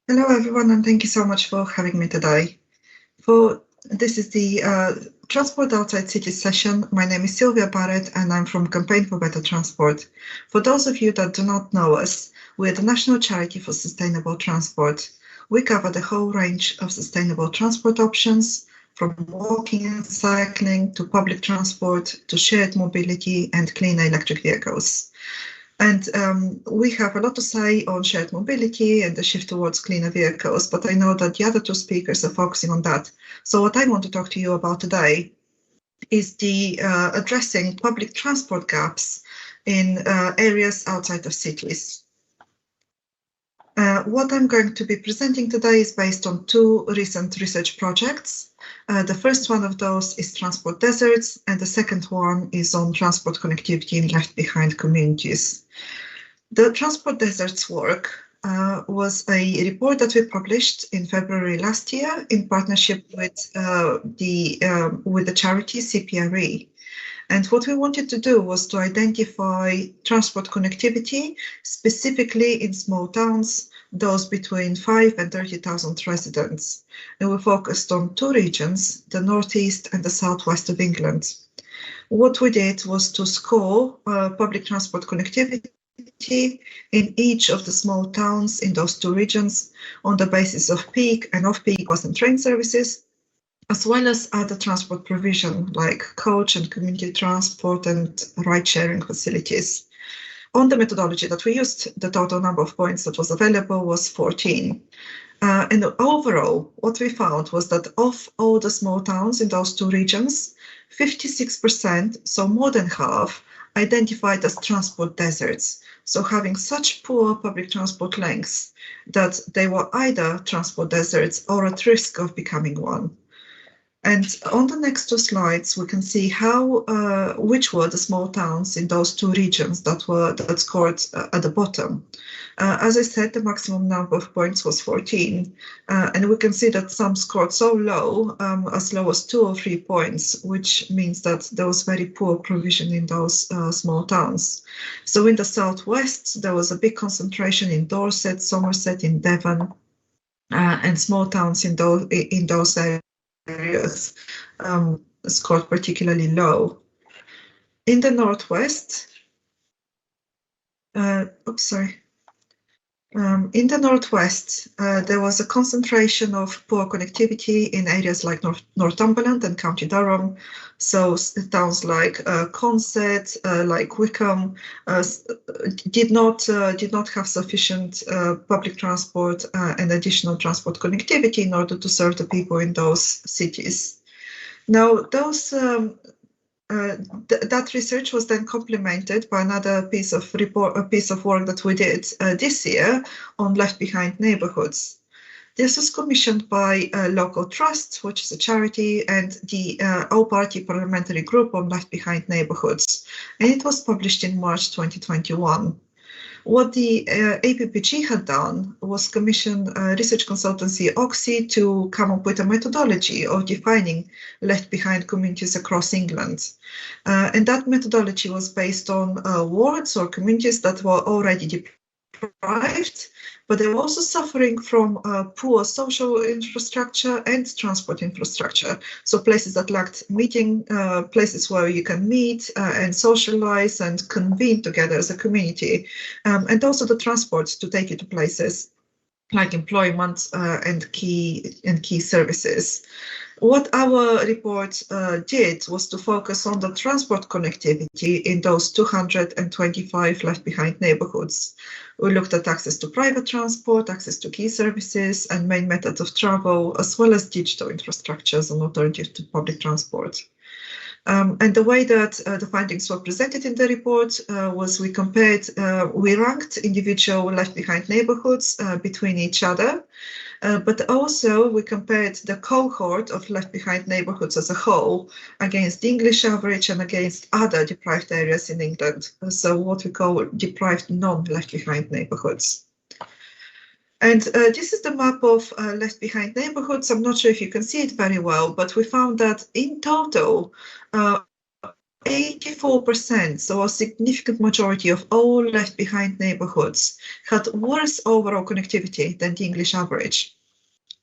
Hello, everyone, and thank you so much for having me today. This is the Transport Outside Cities session. My name is Silviya Barrett, and I'm from Campaign for Better Transport. For those of you that do not know us, we're the national charity for sustainable transport. We cover the whole range of sustainable transport options, from walking and cycling to public transport to shared mobility and clean electric vehicles. And we have a lot to say on shared mobility and the shift towards cleaner vehicles, but I know that the other two speakers are focusing on that. So what I want to talk to you about today is the addressing public transport gaps in areas outside of cities. What I'm going to be presenting today is based on two recent research projects. The first one of those is transport deserts, and the second one is on transport connectivity in left behind communities. The transport deserts work was a report that we published in February last year in partnership with the charity CPRE. And what we wanted to do was to identify transport connectivity, specifically in small towns, those between 5 and 30,000 residents. And we focused on two regions, the northeast and the southwest of England. What we did was to score public transport connectivity in each of the small towns in those two regions on the basis of peak and off-peak bus and train services, as well as other transport provision like coach and community transport and ride-sharing facilities. On the methodology that we used, the total number of points that was available was 14. And overall, what we found was that of all the small towns in those two regions, 56%, so more than half, identified as transport deserts. So having such poor public transport links that they were either transport deserts or at risk of becoming one. And on the next two slides, we can see how which were the small towns in those two regions that scored at the bottom. As I said, the maximum number of points was 14, and we can see that some scored so low as 2 or 3 points, which means that there was very poor provision in those small towns. So in the southwest, there was a big concentration in Dorset, Somerset, in Devon, and small towns in those areas scored particularly low. In the northwest, in the northwest, there was a concentration of poor connectivity in areas like Northumberland and County Durham. So towns like Consett, like Wickham, did not have sufficient public transport and additional transport connectivity in order to serve the people in those cities. Now, that research was then complemented by another piece of work that we did this year on left behind neighbourhoods. This was commissioned by Local Trust, which is a charity, and the all-party parliamentary group on left behind neighbourhoods, and it was published in March 2021. What the APPG had done was commission research consultancy Oxy to come up with a methodology of defining left behind communities across England. And that methodology was based on wards or communities that were already deprived, but they were also suffering from poor social infrastructure and transport infrastructure. So places that lacked meeting, places where you can meet and socialize and convene together as a community, and also the transport to take you to places like employment and key services. What our report did was to focus on the transport connectivity in those 225 left behind neighbourhoods. We looked at access to private transport, access to key services, and main methods of travel, as well as digital infrastructure as an alternative to public transport. And the way that the findings were presented in the report was we ranked individual left behind neighbourhoods between each other, but also we compared the cohort of left behind neighbourhoods as a whole against the English average and against other deprived areas in England, so what we call deprived non-left behind neighbourhoods. And this is the map of left behind neighbourhoods. I'm not sure if you can see it very well, but we found that in total, 84%, so a significant majority of all left-behind neighbourhoods, had worse overall connectivity than the English average.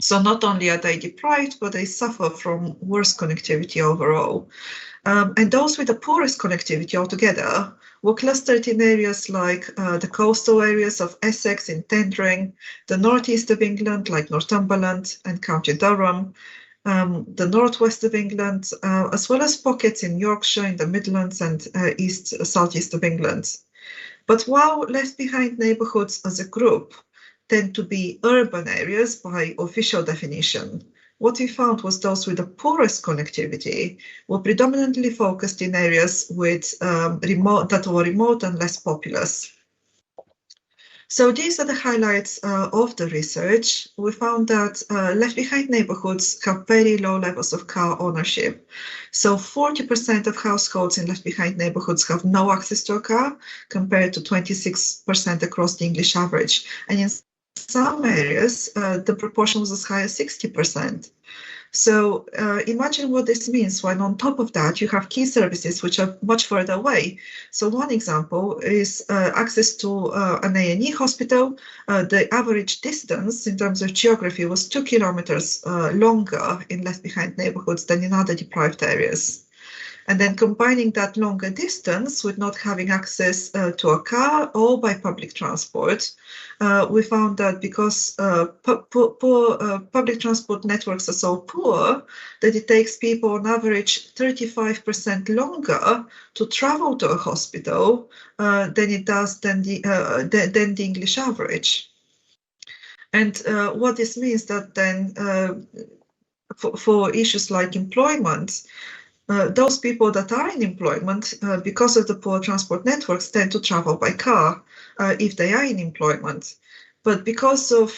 So not only are they deprived, but they suffer from worse connectivity overall. And those with the poorest connectivity altogether were clustered in areas like the coastal areas of Essex in Tendring, the northeast of England like Northumberland and County Durham, the northwest of England, as well as pockets in Yorkshire, in the Midlands and southeast of England. But while left-behind neighbourhoods as a group tend to be urban areas by official definition, what we found was those with the poorest connectivity were predominantly focused in areas with that were remote and less populous. So these are the highlights of the research. We found that left-behind neighbourhoods have very low levels of car ownership. So 40% of households in left-behind neighbourhoods have no access to a car, compared to 26% across the English average. And in some areas, the proportion was as high as 60%. So imagine what this means when on top of that you have key services which are much further away. So one example is access to an A&E hospital. The average distance in terms of geography was 2 kilometers longer in left-behind neighbourhoods than in other deprived areas. And then combining that longer distance with not having access to a car or by public transport, we found that because public transport networks are so poor that it takes people on average 35% longer to travel to a hospital than it does than the English average. And what this means that then for issues like employment, those people that are in employment, because of the poor transport networks, tend to travel by car if they are in employment. But because of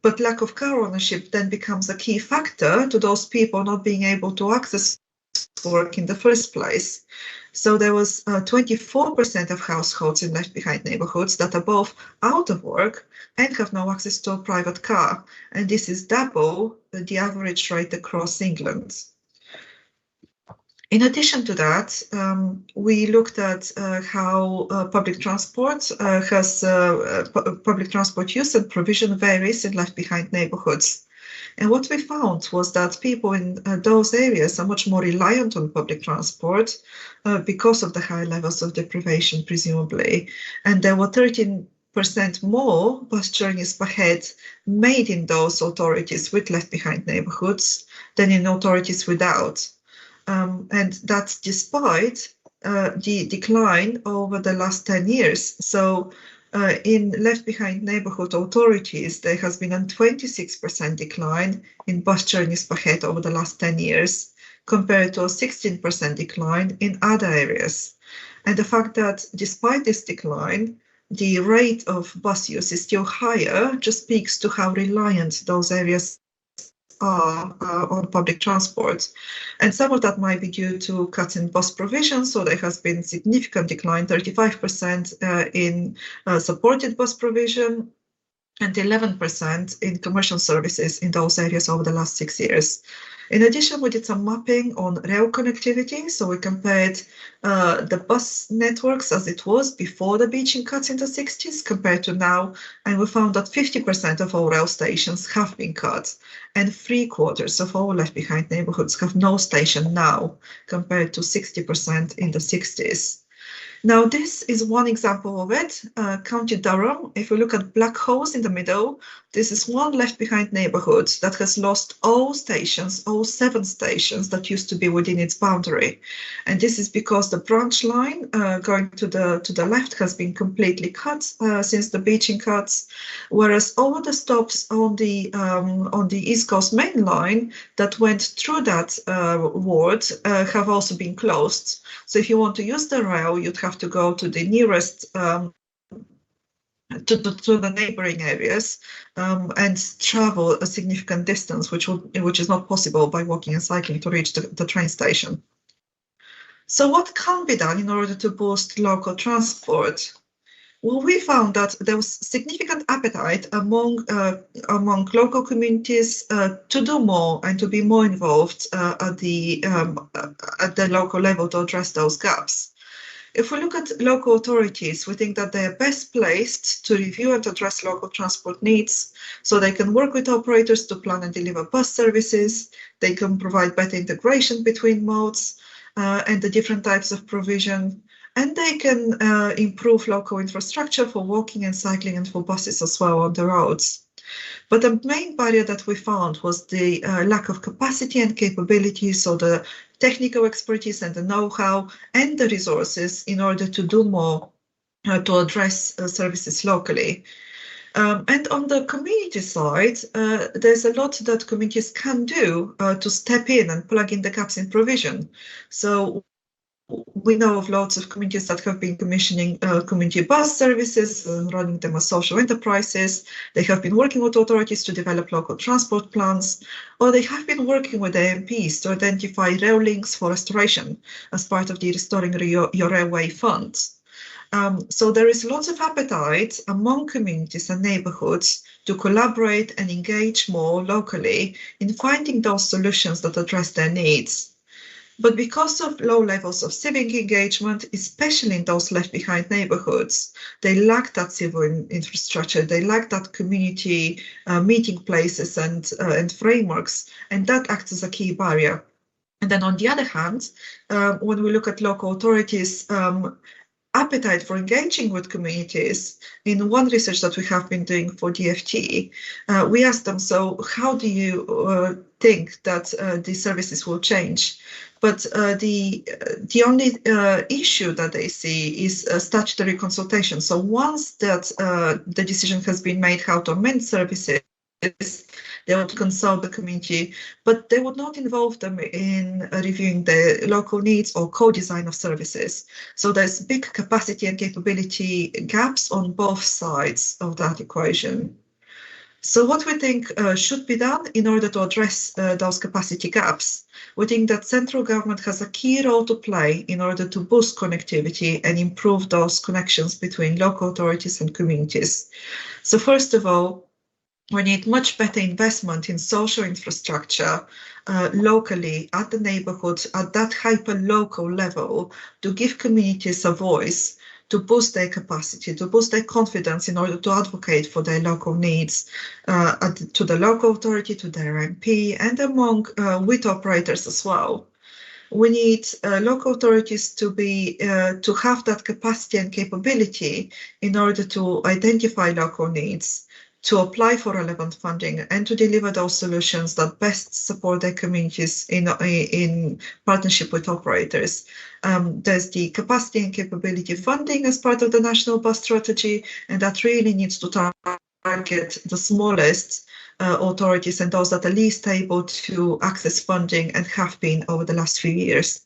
but lack of car ownership then becomes a key factor to those people not being able to access work in the first place. So there was 24% of households in left-behind neighbourhoods that are both out of work and have no access to a private car. And this is double the average rate across England. In addition to that, we looked at how public transport public transport use and provision varies in left-behind neighbourhoods. And what we found was that people in those areas are much more reliant on public transport because of the high levels of deprivation, presumably. And there were 13% more bus journeys per head made in those authorities with left-behind neighbourhoods than in authorities without. And that's despite the decline over the last 10 years. So in left-behind neighbourhood authorities, there has been a 26% decline in bus journeys per head over the last 10 years, compared to a 16% decline in other areas. And the fact that despite this decline, the rate of bus use is still higher just speaks to how reliant those areas are on public transport. And some of that might be due to cuts in bus provision. So there has been significant decline, 35% in supported bus provision and 11% in commercial services in those areas over the last 6 years. In addition, we did some mapping on rail connectivity. So we compared the bus networks as it was before the beaching cuts in the 60s compared to now. And we found that 50% of all rail stations have been cut and 3/4 of all left-behind neighbourhoods have no station now compared to 60% in the 60s. Now, this is one example of it. County Durham, if we look at black holes in the middle, this is one left-behind neighbourhood that has lost all stations, all 7 stations that used to be within its boundary. And this is because the branch line going to the left has been completely cut since the beaching cuts, whereas all the stops on the East Coast Main Line that went through that ward have also been closed. So if you want to use the rail, you'd have to go to the nearest to the neighboring areas and travel a significant distance, which is not possible by walking and cycling to reach the train station. So what can be done in order to boost local transport? Well, we found that there was significant appetite among local communities to do more and to be more involved at the local level to address those gaps. If we look at local authorities, we think that they are best placed to review and address local transport needs, so they can work with operators to plan and deliver bus services. They can provide better integration between modes and the different types of provision. And they can improve local infrastructure for walking and cycling and for buses as well on the roads. But the main barrier that we found was the lack of capacity and capability, so the technical expertise and the know-how and the resources in order to do more to address services locally. And on the community side, there's a lot that communities can do to step in and plug in the gaps in provision. So we know of lots of communities that have been commissioning community bus services and running them as social enterprises. They have been working with authorities to develop local transport plans, or they have been working with AMPs to identify rail links for restoration as part of the Restoring Your Railway Fund. So there is lots of appetite among communities and neighbourhoods to collaborate and engage more locally in finding those solutions that address their needs. But because of low levels of civic engagement, especially in those left behind neighbourhoods, they lack that civil infrastructure, they lack that community meeting places and frameworks, and that acts as a key barrier. And then on the other hand, when we look at local authorities, appetite for engaging with communities, in one research that we have been doing for DFT, we asked them, so how do you think that these services will change? But the only issue that they see is statutory consultation. So once that the decision has been made how to amend services, they would consult the community, but they would not involve them in reviewing the local needs or co-design of services. So there's big capacity and capability gaps on both sides of that equation. So what we think should be done in order to address those capacity gaps, we think that central government has a key role to play in order to boost connectivity and improve those connections between local authorities and communities. So first of all, we need much better investment in social infrastructure locally at the neighborhoods, at that hyper-local level, to give communities a voice, to boost their capacity, to boost their confidence in order to advocate for their local needs to the local authority, to their MP, and among with operators as well. We need local authorities to have that capacity and capability in order to identify local needs, to apply for relevant funding, and to deliver those solutions that best support their communities in partnership with operators. There's the capacity and capability funding as part of the National Bus Strategy, and that really needs to target the smallest authorities and those that are least able to access funding and have been over the last few years.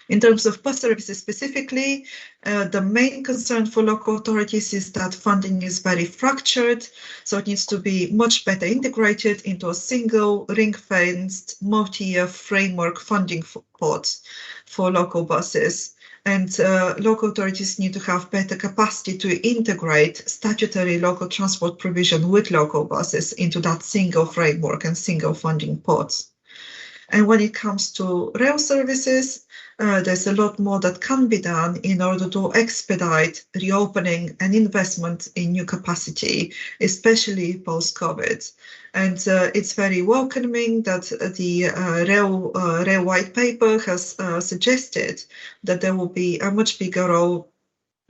In terms of bus services specifically, the main concern for local authorities is that funding is very fractured, so it needs to be much better integrated into a single ring-fenced multi-year framework funding pot for local buses. And local authorities need to have better capacity to integrate statutory local transport provision with local buses into that single framework and single funding pot. And when it comes to rail services, there's a lot more that can be done in order to expedite reopening and investment in new capacity, especially post-COVID. And it's very welcoming that the rail white paper has suggested that there will be a much bigger role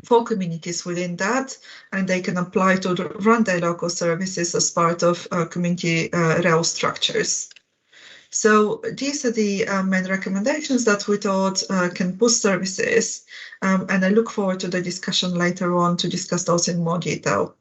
for communities within that, and they can apply to run their local services as part of community rail structures. So these are the main recommendations that we thought can boost services, and I look forward to the discussion later on to discuss those in more detail.